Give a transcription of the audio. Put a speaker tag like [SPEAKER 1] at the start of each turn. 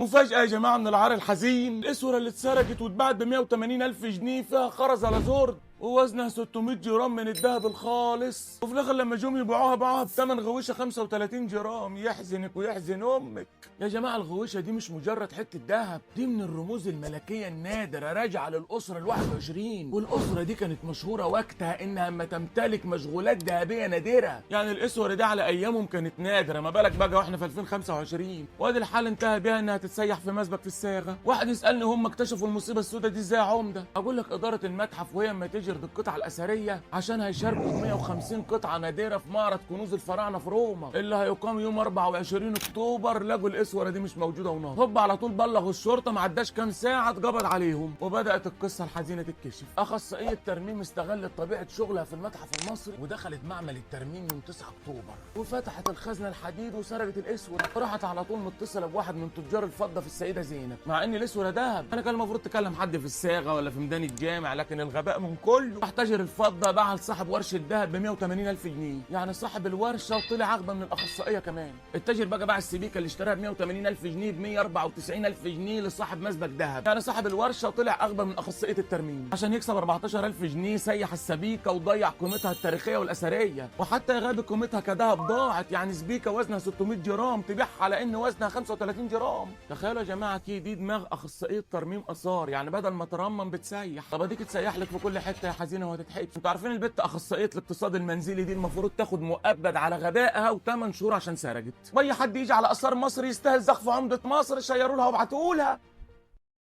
[SPEAKER 1] مفاجأة يا جماعة من العار الحزين، الإسورة اللي اتسرقت واتباعت ب 180,000 جنيه فيها خرز على زورد ووزنها 600 جرام من الذهب الخالص، وفي الآخر لما جم يبيعوها باعوها بثمن غويشة 35 جرام. يحزنك ويحزن أمك. يا جماعة الغويشة دي مش مجرد حتة ذهب، دي من الرموز الملكية النادرة راجعة للأسرة ال21، والأسرة دي كانت مشهورة وقتها إنها ما تمتلك مشغولات ذهبية نادرة، يعني الإسورة دي على أيامهم كانت نادرة، ما بالك بقى واحنا في 2025. وادي الحال انتهى بيها إنها تتسيح في مسبك في الصاغة. واحد يسألني هم اكتشفوا المصيبة السوداء دي إزاي يا عمدة؟ أقول لك إدارة المتحف وهي ما تجرد القطع الأثرية عشان هيشاركوا ب 150 قطعة نادرة في معرض كنوز الفراعنة في روما اللي هيقام يوم 24 أكتوبر، لقوا الإسورة دي مش موجودة ونار. هوب على طول بلغوا الشرطة، ما عداش كام ساعة اتقبض عليهم، وبدأت القصة الحزينة تتكشف. أخصائية ترميم استغلت طبيعة شغلها في المتحف المصري ودخلت معمل الترميم يوم 9 أكتوبر وفتحت الخزنة الحديد وسرقت الإسورة. راحت على طول متصلة بواحد من تجار الفضة في السيدة زينب، مع إن الإسورة دهب. أنا كان المفروض تكلم حد في الصاغة ولا في ميدان الجامع، لكن الغباء من كله راح تاجر الفضة باعها لصاحب ورشة دهب ب 180,000 جنيه، يعني صاحب الورشة وطلع أغبى من الأخصائية كمان. التاجر بقى باع السبيكة اللي اشتراها ب 180,000 جنيه ب 194,000 جنيه لصاحب مسبك دهب، يعني صاحب الورشة طلع أغبى من أخصائية الترميم. عشان يكسب 14,000 جنيه سيح السبيكة وضيع قيمتها التاريخية والأثرية، وحتى يغاب قيمتها كدهب ضاعت، يعني سبيكة وزنها 600 جرام تبيعها على إن وزنها 35 جرام. تخيلوا يا جماعة دي دماغ أخصائية ترميم آثار، يعني بدل ما ترمم بتسيح. طب اديك تسيح لك في كل حتة يا حزينة وهتتحكي. انتوا عارفين البت أخصائية الاقتصاد المنزلي دي المفروض تاخد مؤبد على غبائها و8 شهور عشان سرقت. واي حد يجي على آثار مصر يستاهل زخف عمدة مصر شيروا لها وابعتوا لها.